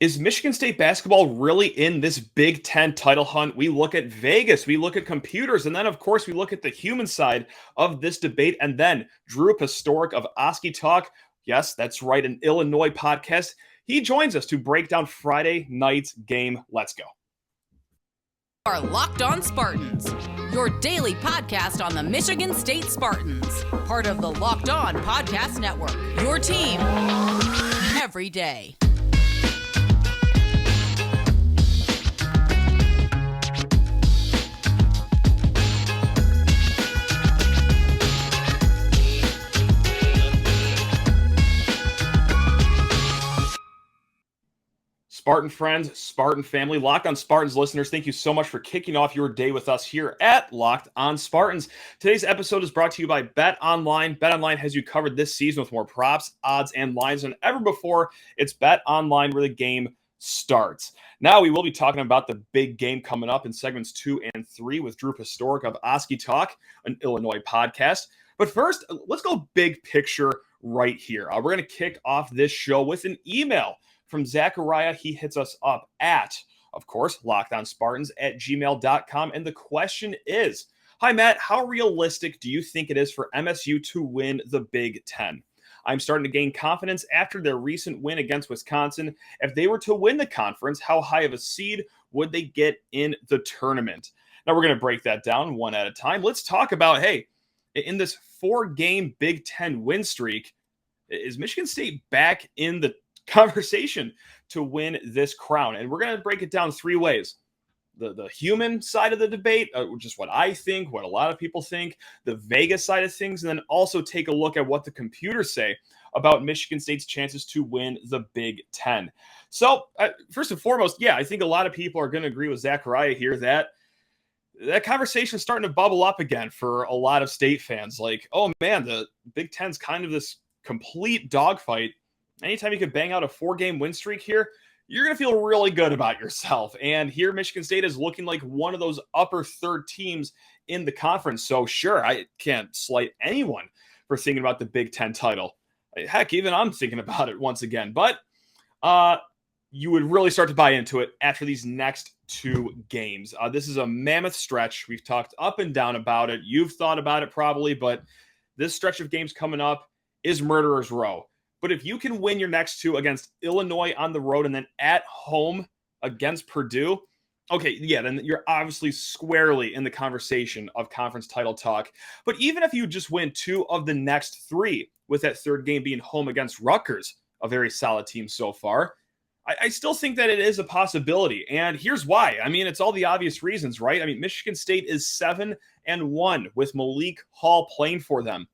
Is Michigan State basketball really in this Big Ten title hunt? We look at Vegas, we look at computers, and then, of course, we look at the human side of this debate. And then Andrew Pastorek of Oskee Talk, yes, that's right, an Illinois podcast. He joins us to break down Friday night's game. Let's go. Are Locked On Spartans, your daily podcast on the Michigan State Spartans, part of the Locked On Podcast Network, your team every day. Spartan friends, Spartan family, Locked On Spartans listeners, thank you so much for kicking off your day with us here at Locked On Spartans. Today's episode is brought to you by BetOnline. BetOnline has you covered this season with more props, odds, and lines than ever before. It's BetOnline where the game starts. Now we will be talking about the big game coming up in segments 2 and 3 with Andrew Pastorek of Oskee Talk, an Illinois podcast. But first, let's go big picture right here. We're going to kick off this show with an email from Zachariah. He hits us up at, of course, lockedonspartans@gmail.com. And the question is, hi, Matt, how realistic do you think it is for MSU to win the Big Ten? I'm starting to gain confidence after their recent win against Wisconsin. If they were to win the conference, how high of a seed would they get in the tournament? Now, we're going to break that down one at a time. Let's talk about, hey, in this 4-game Big Ten win streak, is Michigan State back in the conversation to win this crown? And we're going to break it down 3 ways. The human side of the debate, just what I think, what a lot of people think, the Vegas side of things, and then also take a look at what the computers say about Michigan State's chances to win the Big Ten. So first and foremost, yeah, I think a lot of people are going to agree with Zachariah here that conversation is starting to bubble up again for a lot of state fans. Like, oh man, the Big Ten's kind of this complete dogfight. Anytime you could bang out a 4-game win streak here, you're going to feel really good about yourself. And here, Michigan State is looking like one of those upper third teams in the conference. So sure, I can't slight anyone for thinking about the Big Ten title. Heck, even I'm thinking about it once again. But you would really start to buy into it after these next 2 games. This is a mammoth stretch. We've talked up and down about it. You've thought about it probably, but this stretch of games coming up is Murderer's Row. But if you can win your next 2 against Illinois on the road and then at home against Purdue, okay, yeah, then you're obviously squarely in the conversation of conference title talk. But even if you just win 2 of the next 3, with that 3rd game being home against Rutgers, a very solid team so far, I still think that it is a possibility. And here's why. I mean, it's all the obvious reasons, right? I mean, Michigan State is 7-1 with Malik Hall playing for them.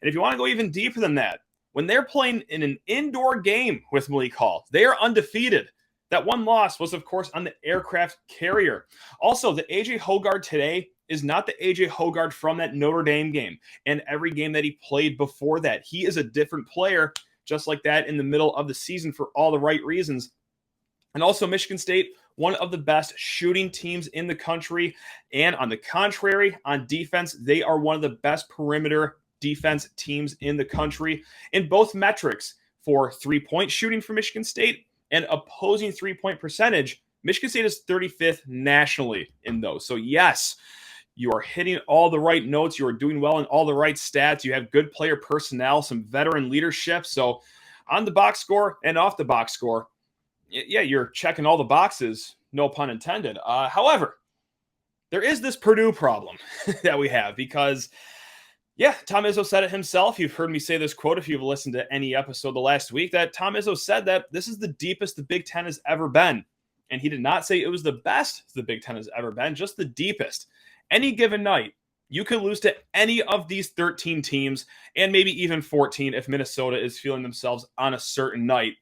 And if you want to go even deeper than that, when they're playing in an indoor game with Malik Hall, they are undefeated. That one loss was, of course, on the aircraft carrier. Also, the A.J. Hoggard today is not the A.J. Hoggard from that Notre Dame game and every game that he played before that. He is a different player, just like that in the middle of the season for all the right reasons. And also, Michigan State, one of the best shooting teams in the country. And on the contrary, on defense, they are one of the best perimeter defense teams in the country in both metrics for 3-point shooting for Michigan State and opposing 3-point percentage. Michigan State is 35th nationally in those. So yes, you are hitting all the right notes. You are doing well in all the right stats. You have good player personnel, some veteran leadership. So on the box score and off the box score, yeah, you're checking all the boxes, no pun intended. However, there is this Purdue problem that we have because yeah, Tom Izzo said it himself. You've heard me say this quote if you've listened to any episode the last week, that Tom Izzo said that this is the deepest the Big Ten has ever been. And he did not say it was the best the Big Ten has ever been, just the deepest. Any given night, you could lose to any of these 13 teams and maybe even 14 if Minnesota is feeling themselves on a certain night,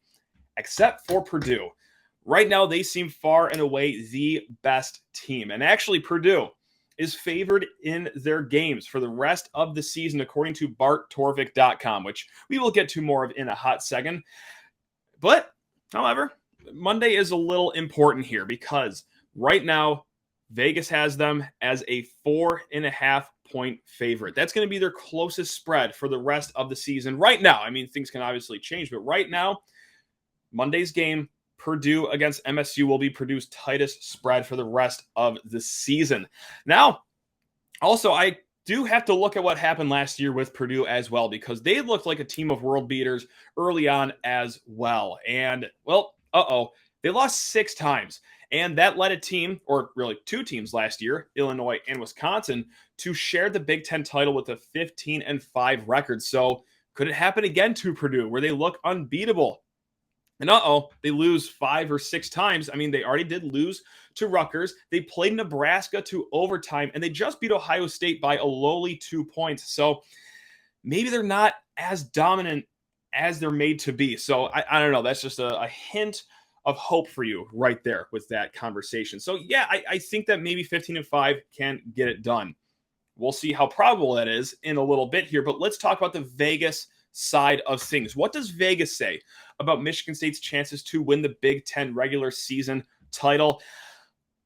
except for Purdue. Right now, they seem far and away the best team. And actually, Purdue is favored in their games for the rest of the season, according to BartTorvik.com, which we will get to more of in a hot second. But, however, Monday is a little important here because right now, Vegas has them as a 4.5-point favorite. That's going to be their closest spread for the rest of the season. Right now, I mean, things can obviously change, but right now, Monday's game, Purdue against MSU will be Purdue's tightest spread for the rest of the season. Now, also, I do have to look at what happened last year with Purdue as well, because they looked like a team of world beaters early on as well. And, well, they lost 6 times. And that led a team, or really 2 teams last year, Illinois and Wisconsin, to share the Big Ten title with a 15-5 record. So could it happen again to Purdue, where they look unbeatable? And they lose 5 or 6 times. I mean, they already did lose to Rutgers. They played Nebraska to overtime, and they just beat Ohio State by a lowly 2 points. So maybe they're not as dominant as they're made to be. So I don't know. That's just a hint of hope for you right there with that conversation. So yeah, I think that maybe 15-5 can get it done. We'll see how probable that is in a little bit here, but let's talk about the Vegas side of things. What does Vegas say about Michigan State's chances to win the Big Ten regular season title?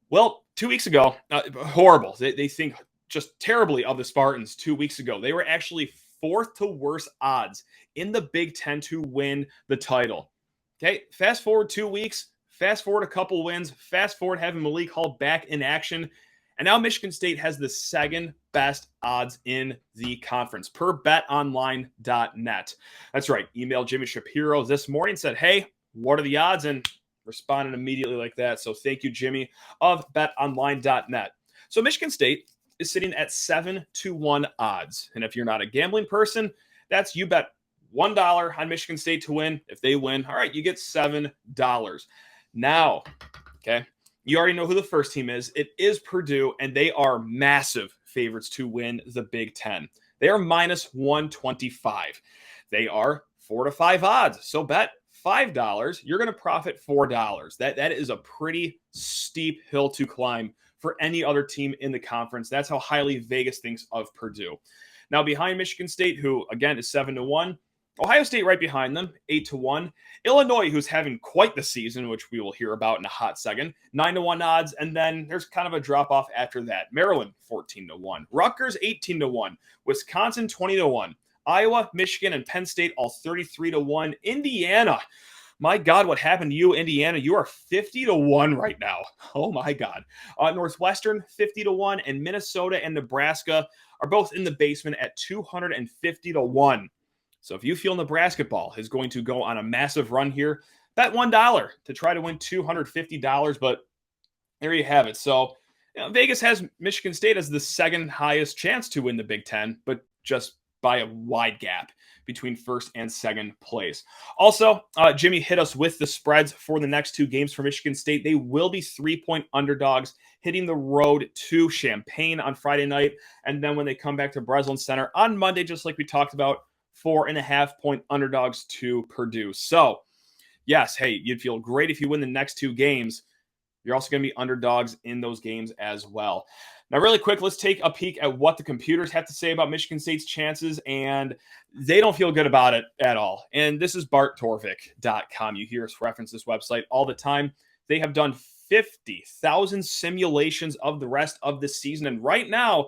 Well, 2 weeks ago, horrible. They think just terribly of the Spartans 2 weeks ago. They were actually 4th to worst odds in the Big Ten to win the title. Okay, fast forward 2 weeks, fast forward a couple wins, fast forward having Malik Hall back in action, and now Michigan State has the second best odds in the conference per BetOnline.net. That's right. Emailed Jimmy Shapiro this morning, said, hey, what are the odds? And responded immediately like that. So thank you, Jimmy, of BetOnline.net. So Michigan State is sitting at 7-1 odds. And if you're not a gambling person, that's you bet $1 on Michigan State to win. If they win, all right, you get $7. Now, okay, you already know who the first team is. It is Purdue, and they are massive favorites to win the Big Ten. They are minus 125. They are 4-5 odds. So bet $5. You're going to profit $4. That is a pretty steep hill to climb for any other team in the conference. That's how highly Vegas thinks of Purdue. Now, behind Michigan State, who, again, is 7-1, Ohio State right behind them, 8-1. Illinois, who's having quite the season, which we will hear about in a hot second, 9-1 odds. And then there's kind of a drop-off after that. Maryland, 14-1. Rutgers, 18-1. Wisconsin, 20-1. Iowa, Michigan, and Penn State, all 33-1. Indiana, my God, what happened to you, Indiana? You are 50-1 right now. Oh, my God. Northwestern, 50-1. And Minnesota and Nebraska are both in the basement at 250-1. So if you feel Nebraska ball is going to go on a massive run here, bet $1 to try to win $250. But there you have it. So Vegas has Michigan State as the second highest chance to win the Big Ten, but just by a wide gap between first and second place. Also, Jimmy hit us with the spreads for the next 2 games for Michigan State. They will be 3-point underdogs hitting the road to Champaign on Friday night. And then when they come back to Breslin Center on Monday, just like we talked about, 4.5-point underdogs to Purdue. So, yes, hey, you'd feel great if you win the next 2 games. You're also going to be underdogs in those games as well. Now, really quick, let's take a peek at what the computers have to say about Michigan State's chances, and they don't feel good about it at all. And this is BartTorvik.com. You hear us reference this website all the time. They have done 50,000 simulations of the rest of the season, and right now,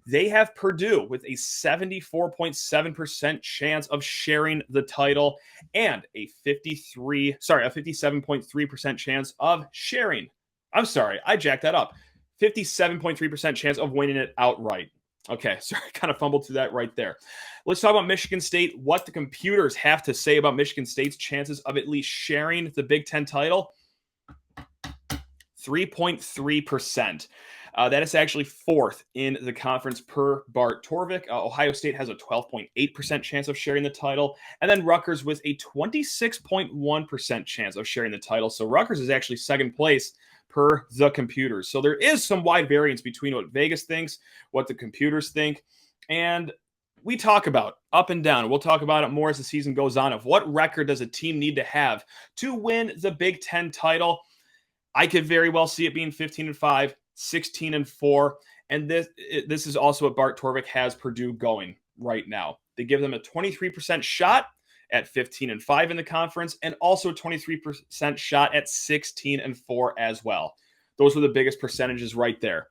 they have Purdue with a 74.7% chance of sharing the title and a 57.3% chance of sharing. I'm sorry, I jacked that up. 57.3% chance of winning it outright. Okay, sorry, I kind of fumbled through that right there. Let's talk about Michigan State, what the computers have to say about Michigan State's chances of at least sharing the Big Ten title. 3.3%. That is actually 4th in the conference per Bart Torvik. Ohio State has a 12.8% chance of sharing the title, and then Rutgers with a 26.1% chance of sharing the title. So Rutgers is actually second place per the computers. So there is some wide variance between what Vegas thinks, what the computers think, and we talk about up and down. We'll talk about it more as the season goes on of what record does a team need to have to win the Big Ten title. I could very well see it being 15-5, 16-4, and this is also what Bart Torvik has Purdue going right now. They give them a 23% shot at 15-5 in the conference, and also a 23% shot at 16-4 as well. Those are the biggest percentages right there.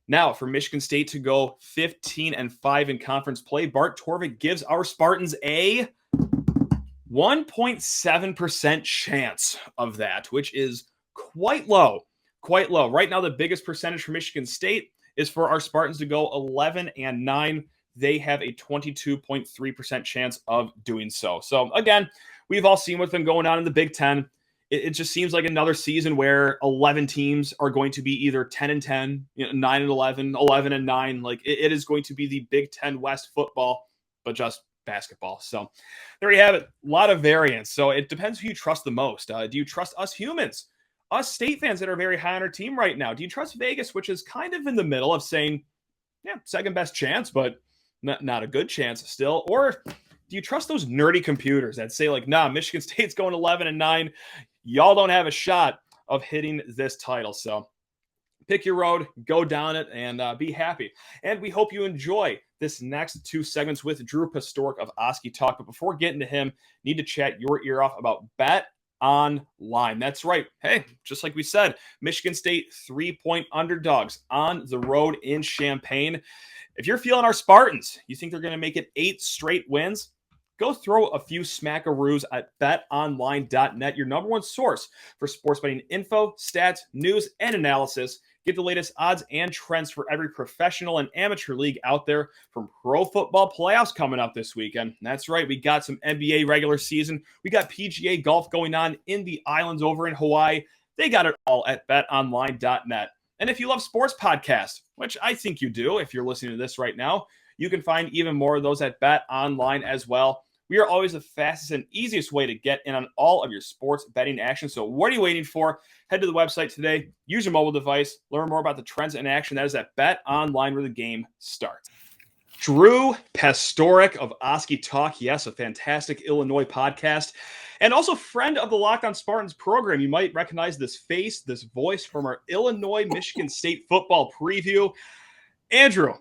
Now, for Michigan State to go 15-5 in conference play, Bart Torvik gives our Spartans a 1.7% chance of that, which is quite low. Quite low. Right now, the biggest percentage for Michigan State is for our Spartans to go 11-9. They have a 22.3% chance of doing so. So again, we've all seen what's been going on in the Big Ten. It just seems like another season where 11 teams are going to be either 10-10, 9-11, 11-9. Like it is going to be the Big Ten West football, but just basketball. So there you have it. A lot of variance. So it depends who you trust the most. Do you trust us humans? Us state fans that are very high on our team right now? Do you trust Vegas, which is kind of in the middle of saying, yeah, second best chance, but not a good chance still? Or do you trust those nerdy computers that say like, nah, Michigan State's going 11-9. Y'all don't have a shot of hitting this title. So pick your road, go down it, and be happy. And we hope you enjoy this next two segments with Andrew Pastorek of Oskee Talk. But before getting to him, need to chat your ear off about BetOnline. That's right. Hey, just like we said, Michigan State 3-point underdogs on the road in Champaign. If you're feeling our Spartans, you think they're going to make it 8 straight wins? Go throw a few smackaroos at betonline.net, your number one source for sports betting info, stats, news, and analysis. Get the latest odds and trends for every professional and amateur league out there, from pro football playoffs coming up this weekend. That's right, we got some NBA regular season. We got PGA golf going on in the islands over in Hawaii. They got it all at betonline.net. And if you love sports podcasts, which I think you do if you're listening to this right now, you can find even more of those at BetOnline as well. We are always the fastest and easiest way to get in on all of your sports betting action. So what are you waiting for? Head to the website today, use your mobile device, learn more about the trends in action. That is at BetOnline, where the game starts. Andrew Pastorek of Oskee Talk. Yes, a fantastic Illinois podcast. And also friend of the Locked On Spartans program. You might recognize this face, this voice from our Illinois-Michigan State football preview. Andrew,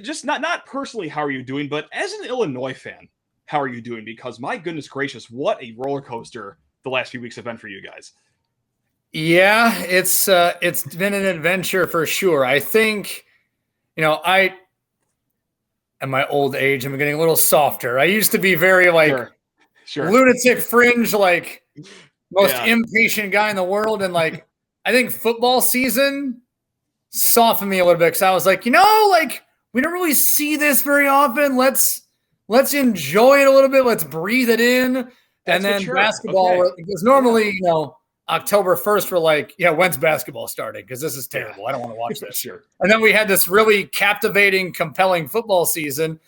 just not personally how are you doing, but as an Illinois fan, how are you doing? Because my goodness gracious, what a roller coaster the last few weeks have been for you guys. Yeah, it's been an adventure for sure. I think, I at my old age, I'm getting a little softer. I used to be very Sure. lunatic fringe, most impatient guy in the world. And I think football season softened me a little bit, because I was like, we don't really see this very often. Let's enjoy it a little bit. Let's breathe it in. And then basketball, because normally, October 1st, we're like, when's basketball starting? Because this is terrible. I don't want to watch this. Sure. And then we had this really captivating, compelling football season.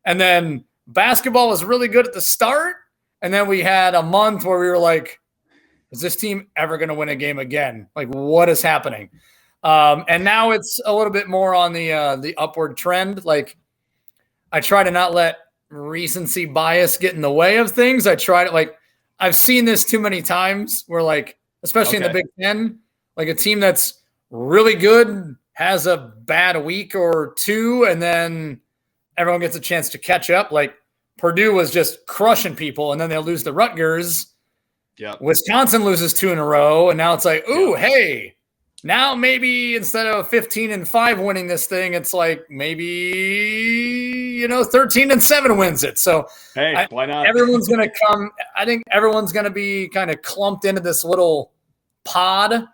And then basketball was really good at the start. And then we had a month where we were like, is this team ever going to win a game again? What is happening? And now it's a little bit more on the upward trend. I try to not let recency bias get in the way of things. I try to I've seen this too many times where especially in the Big Ten, a team that's really good has a bad week or two, and then everyone gets a chance to catch up. Purdue was just crushing people, and then they lose to Rutgers. Yeah. Wisconsin loses 2 in a row, and now it's hey, now maybe instead of 15-5 winning this thing, it's maybe 13-7 wins it. So hey, why not? Everyone's going to come. I think everyone's going to be kind of clumped into this little pod, and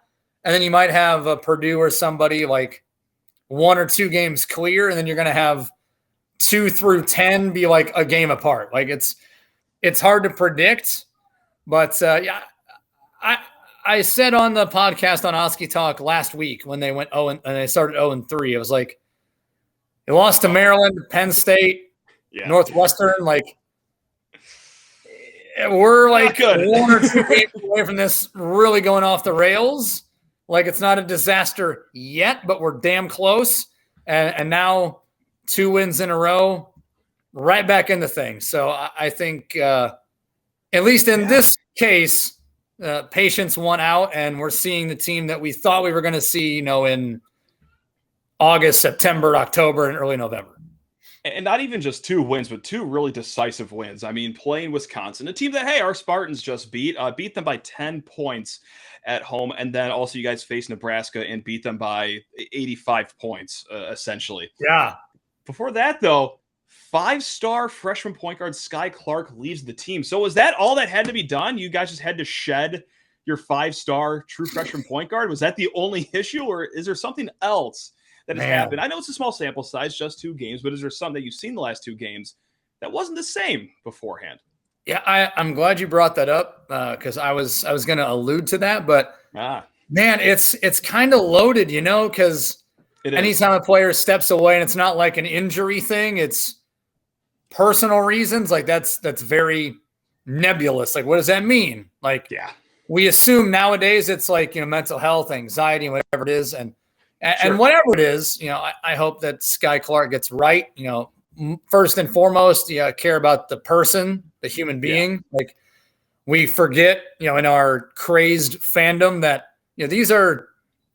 then you might have Purdue or somebody 1 or 2 games clear, and then you're going to have 2 through 10 be a game apart. It's hard to predict, but I said on the podcast on Oskee Talk last week when they went 0 and they started 0-3, it was they lost to Maryland, Penn State, Northwestern. We're 1 or 2 games away from this really going off the rails. It's not a disaster yet, but we're damn close. And now 2 wins in a row, right back into things. So I think at least in this case, patience won out, and we're seeing the team that we thought we were going to see, in August, September, October, and early November. And not even just 2 wins, but 2 really decisive wins. I mean, playing Wisconsin, a team that, hey, our Spartans just beat them by 10 points at home. And then also you guys faced Nebraska and beat them by 85 points, essentially. Yeah. Before that, though, 5-star freshman point guard Skyy Clark leaves the team. So was that all that had to be done? You guys just had to shed your 5-star true freshman point guard? Was that the only issue, or is there something else that has happened? I know it's a small sample size, just 2 games, but is there something that you've seen the last 2 games that wasn't the same beforehand? Yeah, I'm glad you brought that up because I was going to allude to that, but man, it's kind of loaded, because anytime a player steps away and it's not like an injury thing, it's personal reasons. Like that's very nebulous. Like, what does that mean? Like, we assume nowadays it's like, mental health, anxiety, whatever it is. And whatever it is, I hope that Skyy Clark gets right. First and foremost, care about the person, the human being. Like, we forget, in our crazed fandom that, these are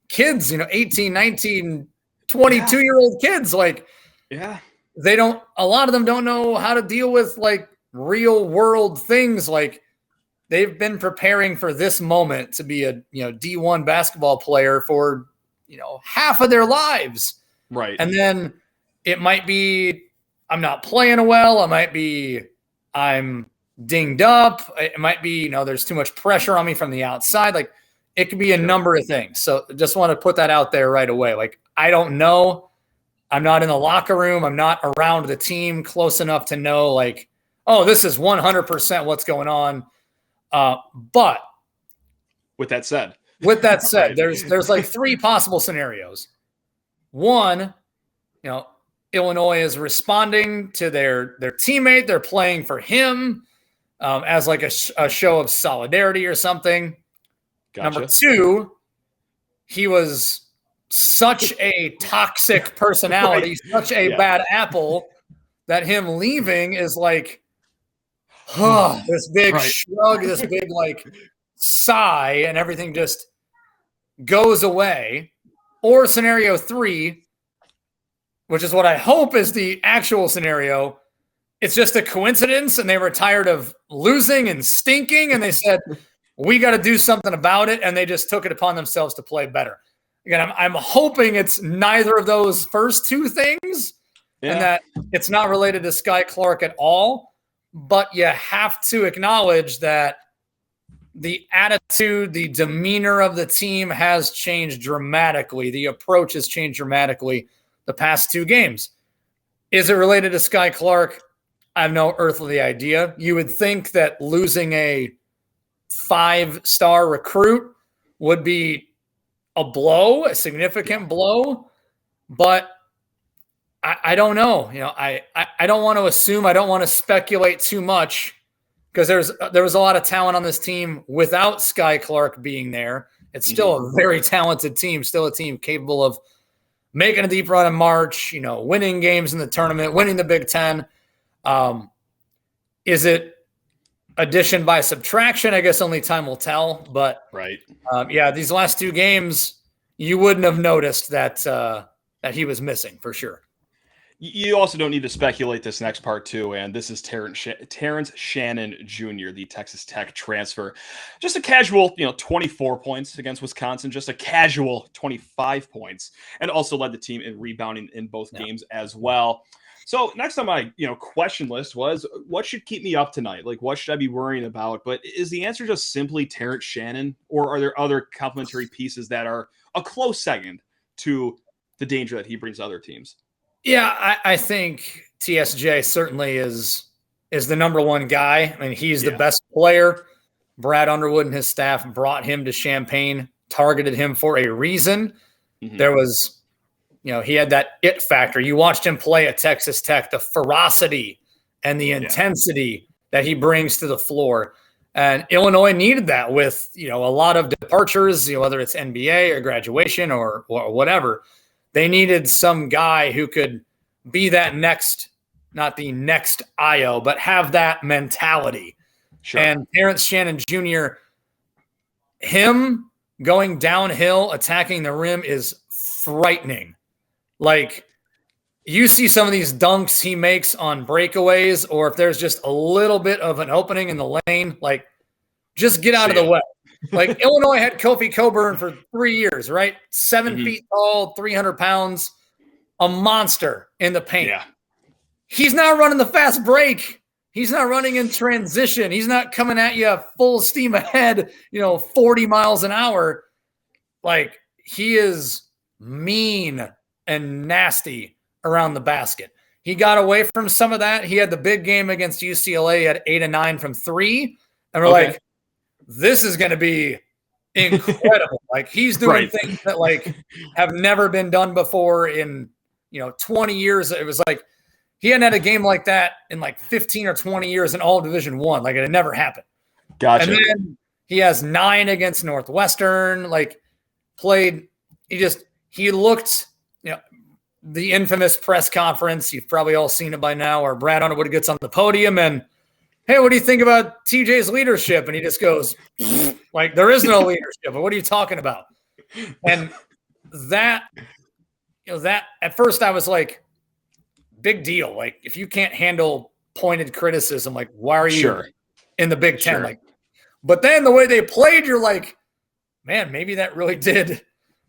kids, 18, 19, 22-year-old kids. Like, a lot of them don't know how to deal with like real world things. Like, they've been preparing for this moment to be a, D1 basketball player for, half of their lives. Right. And then it might be, I'm not playing well. I'm dinged up. It might be, there's too much pressure on me from the outside. Like, it could be a number of things. So just want to put that out there right away. Like, I don't know. I'm not in the locker room. I'm not around the team close enough to know, like, oh, this is 100% what's going on. But with that said, right. there's like 3 possible scenarios. One, Illinois is responding to their teammate. They're playing for him as like a show of solidarity or something. Gotcha. Number 2, he was such a toxic personality, such a bad apple, that him leaving is like, this big shrug, this big like sigh, and everything just goes away. Or scenario 3, which is what I hope is the actual scenario, it's just a coincidence and they were tired of losing and stinking and they said, we got to do something about it, and they just took it upon themselves to play better. Again, I'm hoping it's neither of those first 2 things and that it's not related to Skyy Clark at all, but you have to acknowledge that the attitude, the demeanor of the team has changed dramatically. The approach has changed dramatically the past 2 games. Is it related to Skyy Clark? I have no earthly idea. You would think that losing a 5-star recruit would be a blow, a significant blow, but I don't know. I don't want to assume. I don't want to speculate too much because there was a lot of talent on this team without Skyy Clark being there. It's still a very talented team, still a team capable of making a deep run in March, winning games in the tournament, winning the Big Ten. Is it addition by subtraction? I guess only time will tell. But these last 2 games, you wouldn't have noticed that he was missing for sure. You also don't need to speculate this next part too, and this is Terrance Shannon Jr., the Texas Tech transfer. Just a casual, 24 points against Wisconsin, just a casual 25 points, and also led the team in rebounding in both games as well. So next on my, question list was, what should keep me up tonight? Like, what should I be worrying about? But is the answer just simply Terrance Shannon, or are there other complementary pieces that are a close second to the danger that he brings to other teams? Yeah, I think TSJ certainly is the number one guy. I mean, he's the best player. Brad Underwood and his staff brought him to Champaign, targeted him for a reason. There was, he had that it factor. You watched him play at Texas Tech, the ferocity and the intensity that he brings to the floor. And Illinois needed that with, a lot of departures, whether it's NBA or graduation or whatever. They needed some guy who could be that next, not the next IO, but have that mentality. Sure. And Terrance Shannon Jr., him going downhill, attacking the rim is frightening. Like, you see some of these dunks he makes on breakaways, or if there's just a little bit of an opening in the lane, like, just get out of the way. Like, Illinois had Kofi Coburn for 3 years, right? 7 feet tall, 300 pounds, a monster in the paint. Yeah. he's not running the fast break. He's not running in transition. He's not coming at you full steam ahead, 40 miles an hour. Like, he is mean and nasty around the basket. He got away from some of that. He had the big game against UCLA at 8 and 9 from 3. And we're like, this is going to be incredible. Like, he's doing things that like have never been done before in, 20 years. It was like, he hadn't had a game like that in like 15 or 20 years in all Division I. Like, it had never happened. Gotcha. And then he has 9 against Northwestern. Like, he looked, the infamous press conference. You've probably all seen it by now, where Brad Underwood gets on the podium and, hey, what do you think about TJ's leadership? And he just goes, like, there is no leadership. What are you talking about? And that at first I was like, big deal. Like, if you can't handle pointed criticism, like, why are you in the Big Ten? Like, but then the way they played, you're like, man, maybe that really did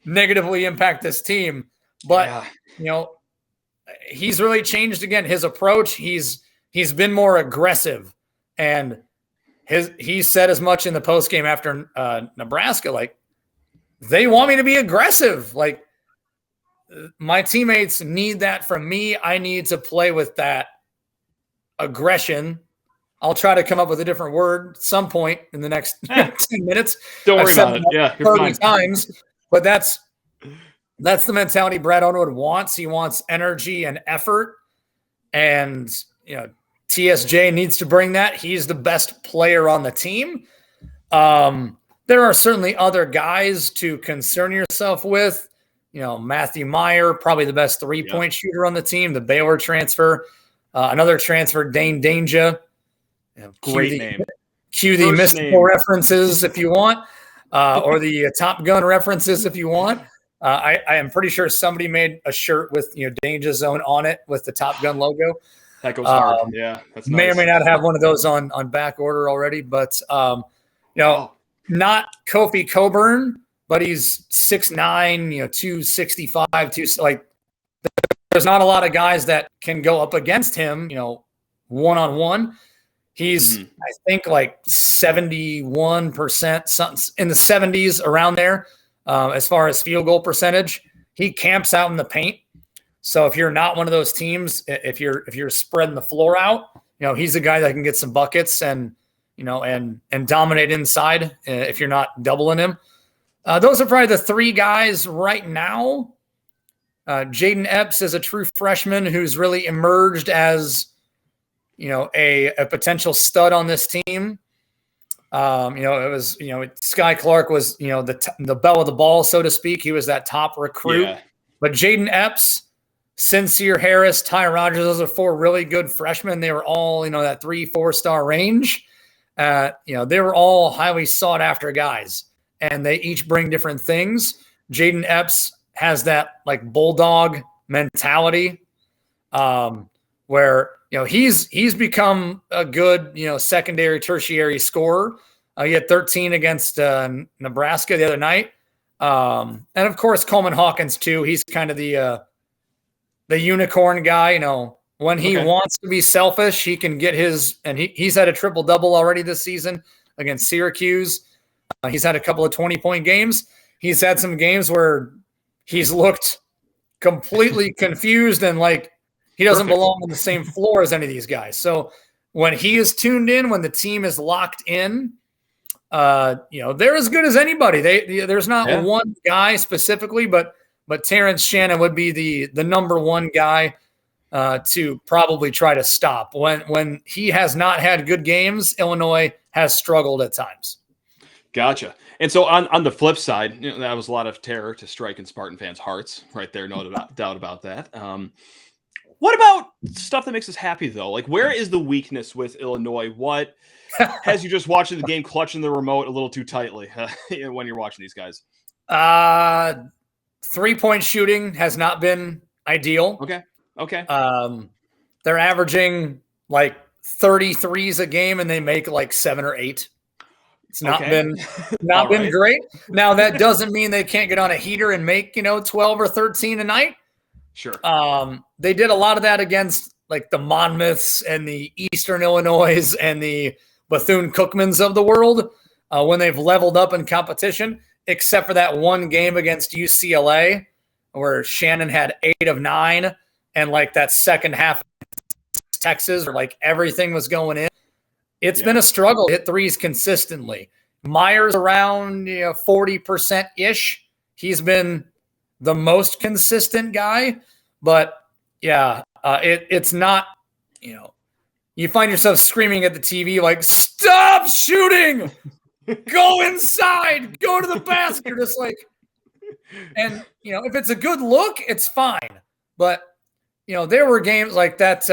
negatively impact this team. But he's really changed again. His approach, he's been more aggressive, and he said as much in the post game after Nebraska. Like, they want me to be aggressive. Like, my teammates need that from me. I need to play with that aggression. I'll try to come up with a different word at some point in the next 10 minutes. Don't worry about it. Yeah, you're 30 times. But that's the mentality Brad Underwood wants. He wants energy and effort. And, TSJ needs to bring that. He's the best player on the team. There are certainly other guys to concern yourself with. Matthew Meyer, probably the best three-point shooter on the team, the Baylor transfer. Another transfer, Dane Danger. Great name. Cue the mystical references if you want, or the Top Gun references if you want. I am pretty sure somebody made a shirt with Danger Zone on it with the Top Gun logo. That goes hard. Yeah, that's nice. May or may not have one of those on back order already, but not Kofi Coburn, but he's 6'9", 265, there's not a lot of guys that can go up against him, one-on-one. He's, I think, like 71%, something in the 70s around there, as far as field goal percentage. He camps out in the paint. So if you're not one of those teams, if you're spreading the floor out, he's a guy that can get some buckets and dominate inside if you're not doubling him. Those are probably the 3 guys right now. Jaden Epps is a true freshman who's really emerged as, a potential stud on this team. It was, Skyy Clark was, the belle of the ball, so to speak. He was that top recruit. Yeah. But Jaden Epps, Sincere Harris, Ty Rogers, those are 4 really good freshmen. They were all, that 3-4 star range. They were all highly sought after guys, and they each bring different things. Jaden Epps has that like bulldog mentality, where, he's become a good, secondary, tertiary scorer. He had 13 against Nebraska the other night. And of course, Coleman Hawkins too. He's kind of the unicorn guy, when he wants to be selfish, he can get his, and he's had a triple-double already this season against Syracuse. He's had a couple of 20-point games. He's had some games where he's looked completely confused and like he doesn't belong on the same floor as any of these guys. So when he is tuned in, when the team is locked in, they're as good as anybody. There's not one guy specifically, but Terrance Shannon would be the number one guy to probably try to stop. When he has not had good games, Illinois has struggled at times. Gotcha. And so on the flip side, that was a lot of terror to strike in Spartan fans' hearts right there. No doubt about that. What about stuff that makes us happy, though? Like, where is the weakness with Illinois? What has you just watching the game, clutching the remote a little too tightly when you're watching these guys? 3-point shooting has not been ideal. Okay. They're averaging like 33s a game, and they make like 7 or 8. It's not been great. Now that doesn't mean they can't get on a heater and make 12 or 13 a night. Sure. They did a lot of that against like the Monmouths and the Eastern Illinois and the Bethune-Cookmans of the world when they've leveled up in competition, except for that one game against UCLA where Shannon had 8 of 9 and like that second half Texas where like everything was going in. It's been a struggle to hit threes consistently. Myers around 40%-ish. He's been the most consistent guy, but it's not, you find yourself screaming at the TV like, stop shooting, go inside, go to the basket. You're just like, and if it's a good look, it's fine. But there were games like that.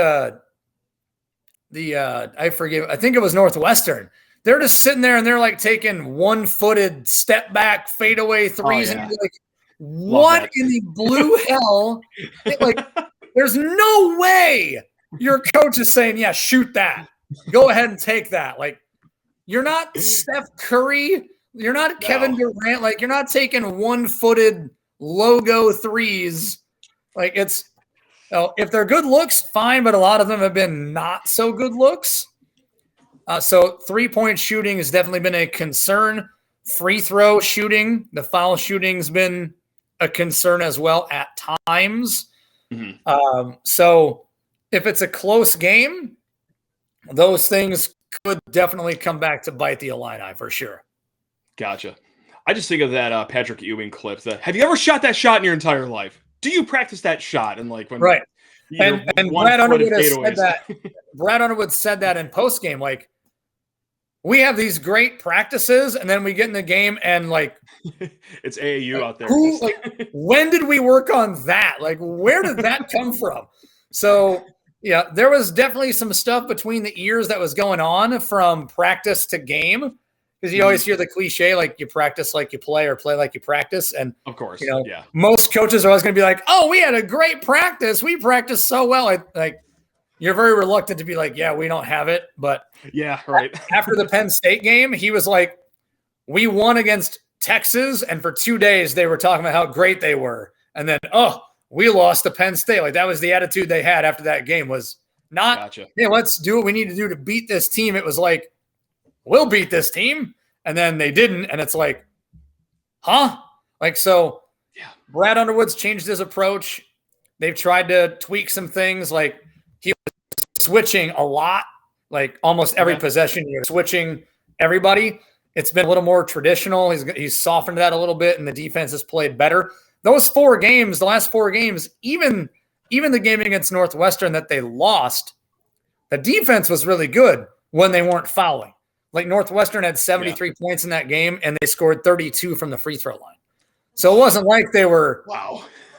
I think it was Northwestern. They're just sitting there and they're like taking one-footed step back fadeaway threes, and you're like, what in the blue hell? There's no way your coach is saying, yeah, shoot that. Go ahead and take that. Like, you're not Steph Curry. You're not Kevin Durant. Like, you're not taking one-footed logo threes. Like, it's if they're good looks, fine, but a lot of them have been not so good looks. So three-point shooting has definitely been a concern. Free throw shooting, the foul shooting's been a concern as well at times. Mm-hmm. So if it's a close game, those things could definitely come back to bite the Illini for sure. Gotcha. I just think of that Patrick Ewing clip. Have you ever shot that shot in your entire life? Do you practice that shot? And like when and Brad Underwood has said that. Brad Underwood said that in post game. Like, we have these great practices, and then we get in the game, and like it's AAU out there. When did we work on that? Like, where did that come from? So yeah, there was definitely some stuff between the ears that was going on from practice to game. Because you always hear the cliche, like you practice like you play or play like you practice. And of course, most coaches are always going to be like, oh, we had a great practice. We practiced so well. You're very reluctant to be like, yeah, we don't have it. But yeah, right. After the Penn State game, he was like, we won against Texas. And for 2 days, they were talking about how great they were. And then, we lost to Penn State. Like, that was the attitude they had after that game, was not, hey, let's do what we need to do to beat this team. It was like, we'll beat this team. And then they didn't. And it's like, huh? Like, so Brad Underwood's changed his approach. They've tried to tweak some things. Like, he was switching a lot, like almost every possession, you're switching everybody. It's been a little more traditional. He's softened that a little bit, and the defense has played better. Those 4 games, the last 4 games, even the game against Northwestern that they lost, the defense was really good when they weren't fouling. Like, Northwestern had 73 points in that game, and they scored 32 from the free throw line. So it wasn't like they were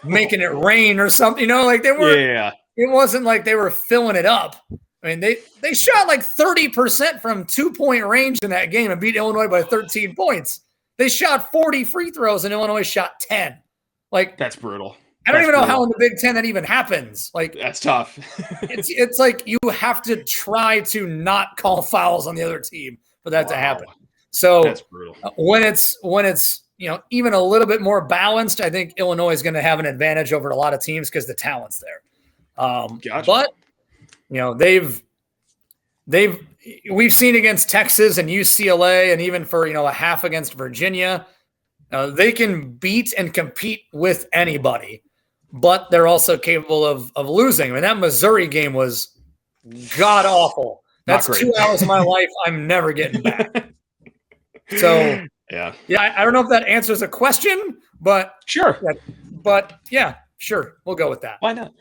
making it rain or something. Like, they were. Yeah. It wasn't like they were filling it up. I mean, they shot like 30% from 2-point range in that game and beat Illinois by 13 points. They shot 40 free throws, and Illinois shot 10. Like, that's brutal. I don't even know how in the Big Ten that even happens. Like, that's tough. it's like you have to try to not call fouls on the other team for that to happen. So that's brutal. When it's even a little bit more balanced, I think Illinois is going to have an advantage over a lot of teams because the talent's there. Gotcha. But we've seen against Texas and UCLA, and even for a half against Virginia, they can beat and compete with anybody. But they're also capable of losing. I mean, that Missouri game was god awful. That's 2 hours of my life I'm never getting back. So I don't know if that answers a question, but sure. Sure, we'll go with that. Why not?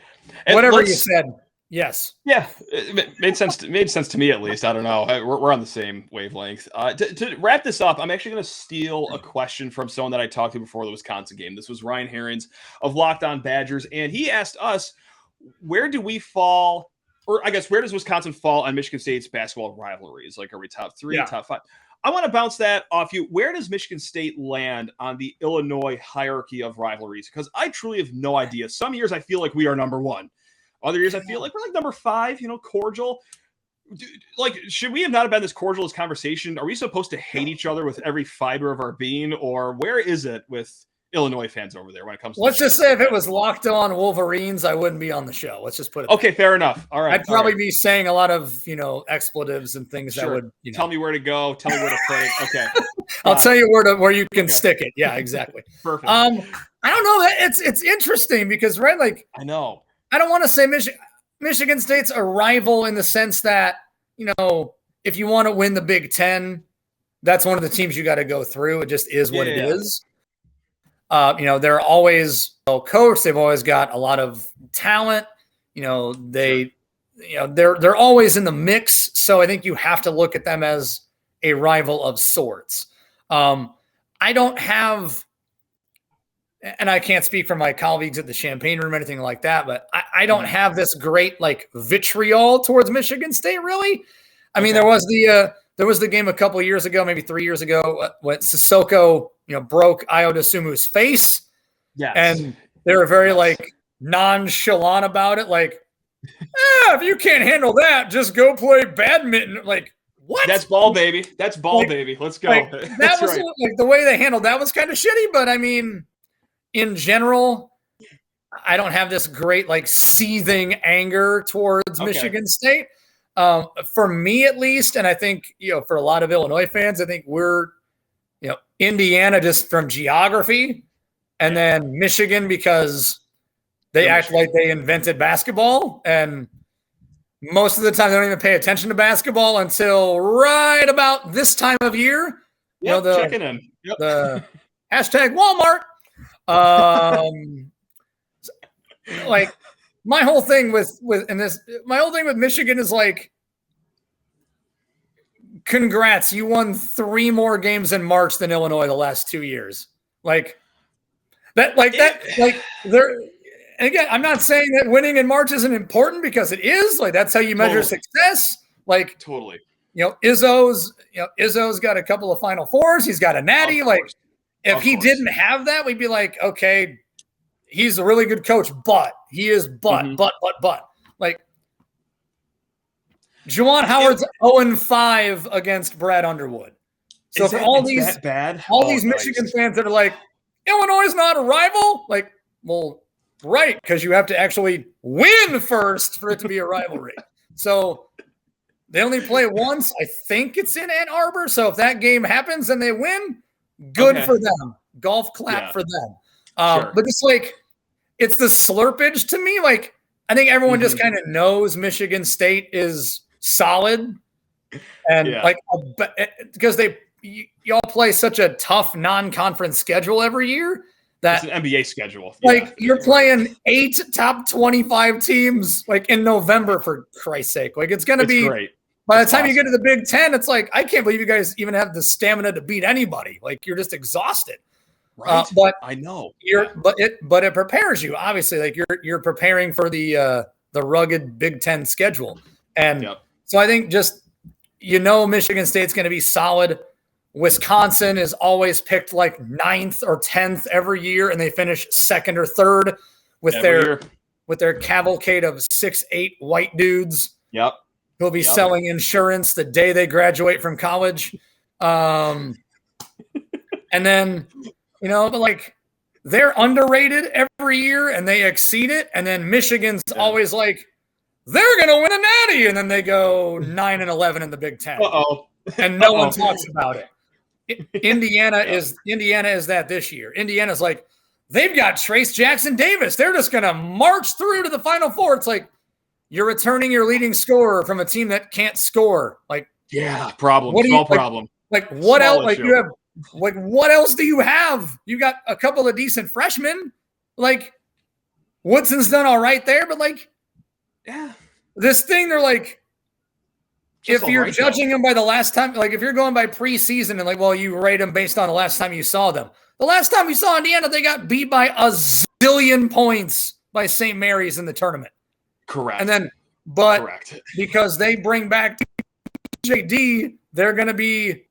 Whatever you said. Yes. Yeah, it made sense. Made sense to me, at least. I don't know. We're on the same wavelength. To wrap this up, I'm actually going to steal a question from someone that I talked to before the Wisconsin game. This was Ryan Herons of Locked On Badgers, and he asked us, where do we fall, or I guess where does Wisconsin fall on Michigan State's basketball rivalries? Like, are we top 3, top 5? I want to bounce that off you. Where does Michigan State land on the Illinois hierarchy of rivalries? Because I truly have no idea. Some years I feel like we are number 1. Other years, I feel like we're like number 5, cordial. Like, should we have not have been this cordial as conversation? Are we supposed to hate each other with every fiber of our being? Or where is it with Illinois fans over there when it comes to. Let's just say if it was Locked On Wolverines, I wouldn't be on the show. Let's just put it. Okay, fair enough. All right. I'd probably be saying a lot of, expletives and things that would, Tell me where to go. Tell me where to put it. Okay. I'll tell you where you can stick it. Yeah, exactly. Perfect. I don't know. It's interesting because, right, like I know. I don't want to say Michigan State's a rival in the sense that, if you want to win the Big Ten, that's one of the teams you got to go through. It just is what it is. They're always well coached. They've always got a lot of talent. They're always in the mix. So I think you have to look at them as a rival of sorts. I don't have, and I can't speak for my colleagues at the Champaign Room or anything like that, but I don't have this great vitriol towards Michigan State, really. I mean, there was the game a couple of years ago, maybe 3 years ago, when Sissoko, broke Ayo Dosunmu's face. Yes. And they were very nonchalant about it. If you can't handle that, just go play badminton. What? That's ball, baby. That's ball, baby. Let's go. That was right. The way they handled that was kind of shitty, but I mean, in general, I don't have this great seething anger towards Michigan State. For me, at least, and I think for a lot of Illinois fans, I think we're Indiana just from geography, and then Michigan because they act like they invented basketball, and most of the time they don't even pay attention to basketball until right about this time of year. Checking in. Yep. The hashtag Walmart. My whole thing with Michigan is congrats, you won 3 more games in March than Illinois the last 2 years. Again, I'm not saying that winning in March isn't important because it is. That's how you measure success. Totally. Izzo's got a couple of Final Fours. He's got a natty. If he didn't have that, we'd be okay, he's a really good coach, but he is but. Juwan Howard's 0-5 against Brad Underwood. So for all these Michigan fans that are Illinois is not a rival, right, because you have to actually win first for it to be a rivalry. So they only play once. I think it's in Ann Arbor. So if that game happens and they win, good for them. Golf clap for them. But it's it's the slurpage to me. I think everyone just kind of knows Michigan State is solid, and because y'all play such a tough non-conference schedule every year that it's an NBA schedule. You're playing 8 top 25 teams in November, for Christ's sake. It's going to be great. By the time you get to the Big Ten, it's I can't believe you guys even have the stamina to beat anybody. You're just exhausted. Right. But I know. But it prepares you. Obviously, you're preparing for the rugged Big Ten schedule. And so I think just Michigan State's going to be solid. Wisconsin is always picked 9th or 10th every year, and they finish 2nd or 3rd with their cavalcade of 6'8" white dudes. Yep. Who'll be selling insurance the day they graduate from college. And then, but they're underrated every year and they exceed it. And then Michigan's always they're going to win a natty. And then they go 9-11 in the Big Ten. And no one talks about it. Indiana is that this year. Indiana's they've got Trace Jackson Davis. They're just going to march through to the Final Four. It's you're returning your leading scorer from a team that can't score. Problem. Small problem. What else? You have what else do you have? You got a couple of decent freshmen. Woodson's done all right there, but this thing they're if you're judging them by the last time, if you're going by preseason and you rate them based on the last time you saw them. The last time we saw Indiana, they got beat by a zillion points by St. Mary's in the tournament. Correct. And then, because they bring back JD, they're going to be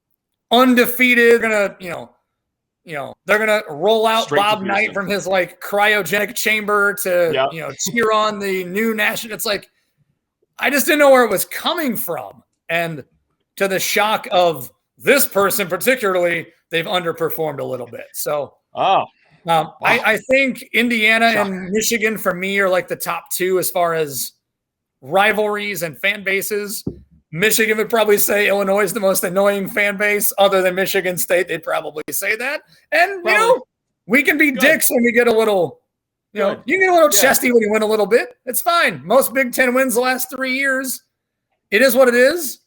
undefeated. They're going to roll out Bob Knight from his cryogenic chamber to, cheer on the new national. It's I just didn't know where it was coming from. And to the shock of this person particularly, they've underperformed a little bit. So I think Indiana and Michigan for me are like the top two as far as rivalries and fan bases. Michigan would probably say Illinois is the most annoying fan base. Other than Michigan State, they'd probably say that. And, we can be dicks when we get a little, you can get a little chesty when you win a little bit. It's fine. Most Big Ten wins the last 3 years. It is what it is.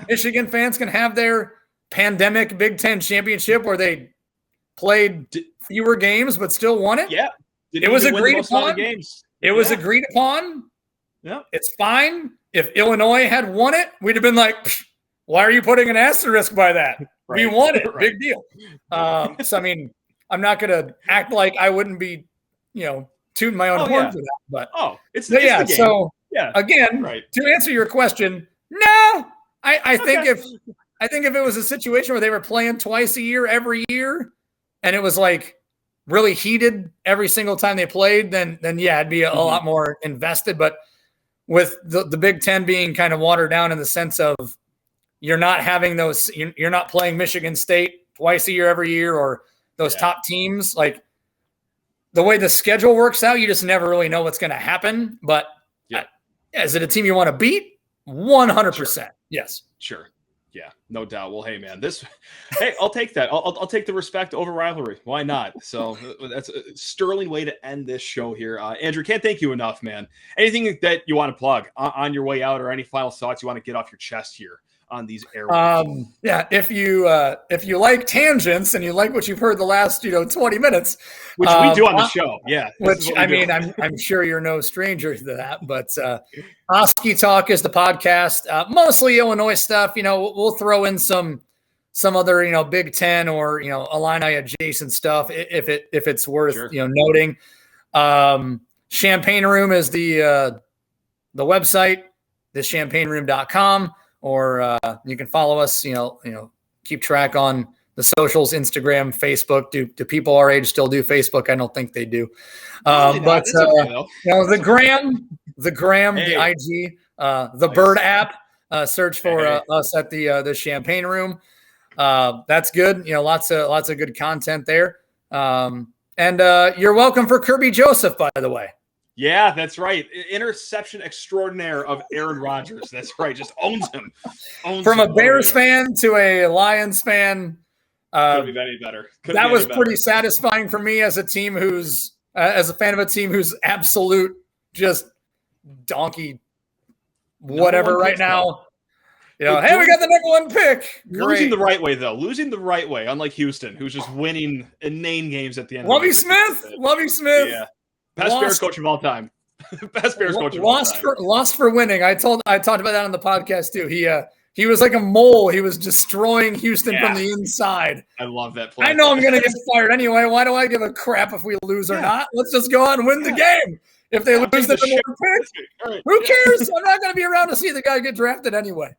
Michigan fans can have their pandemic Big Ten championship where they played fewer games but still won it. Yeah. It was agreed upon. It was agreed upon. Yeah. It's fine. If Illinois had won it, we'd have been like, why are you putting an asterisk by that? Right. We won it. Right. Big deal. So, I mean, I'm not going to act like I wouldn't be, tooting my own horn for that. But it's the game. So again, to answer your question, no, I think if it was a situation where they were playing twice a year, every year, and it was like really heated every single time they played, then yeah, it'd be a lot more invested. But with the Big Ten being kind of watered down in the sense of you're not having those, you're not playing Michigan State twice a year, every year, or those top teams, like the way the schedule works out, you just never really know what's going to happen. But is it a team you want to beat? 100%. Sure. Yes. Sure. Yeah, no doubt. Well, hey, man, hey, I'll take that. I'll take the respect over rivalry. Why not? So that's a sterling way to end this show here. Andrew, can't thank you enough, man. Anything that you want to plug on your way out, or any final thoughts you want to get off your chest here on these airwaves? If you like tangents and you like what you've heard the last 20 minutes, which we do on the show, which I mean, I'm sure you're no stranger to that, but Oskee Talk is the podcast, mostly Illinois stuff. We'll throw in some other Big Ten or Illini adjacent stuff if it's worth noting. Champagne Room is the website, thechampagneroom.com. Or you can follow us, keep track on the socials, Instagram, Facebook. Do people our age still do Facebook? I don't think they do. But the gram, the IG, the Bird app, search for us at the Champagne Room. That's good. Lots of good content there. And you're welcome for Kirby Joseph, by the way. Yeah, that's right. Interception extraordinaire of Aaron Rodgers. That's right. Just owns him. From a Bears fan to a Lions fan. Couldn't be any better. That was pretty satisfying for me as a team as a fan of a team who's absolute just donkey whatever right now. Hey, we got the number one pick. Losing the right way, though. Losing the right way, unlike Houston, who's just winning inane games at the end. Lovie Smith. Yeah. Best Bears coach of all time. Best Bears coach of all time. Lost for winning. I talked about that on the podcast too. He was like a mole. He was destroying Houston from the inside. I love that play. I know I'm going to get fired anyway. Why do I give a crap if we lose or not? Let's just go out and win the game. If they lose the number pick, who cares? I'm not going to be around to see the guy get drafted anyway.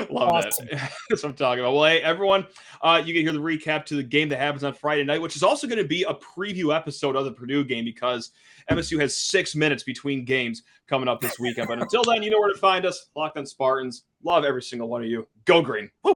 Love awesome. That. That's what I'm talking about. Well, hey, everyone, you can hear the recap to the game that happens on Friday night, which is also going to be a preview episode of the Purdue game because MSU has 6 minutes between games coming up this weekend. But until then, you know where to find us. Locked on Spartans. Love every single one of you. Go Green. Woo!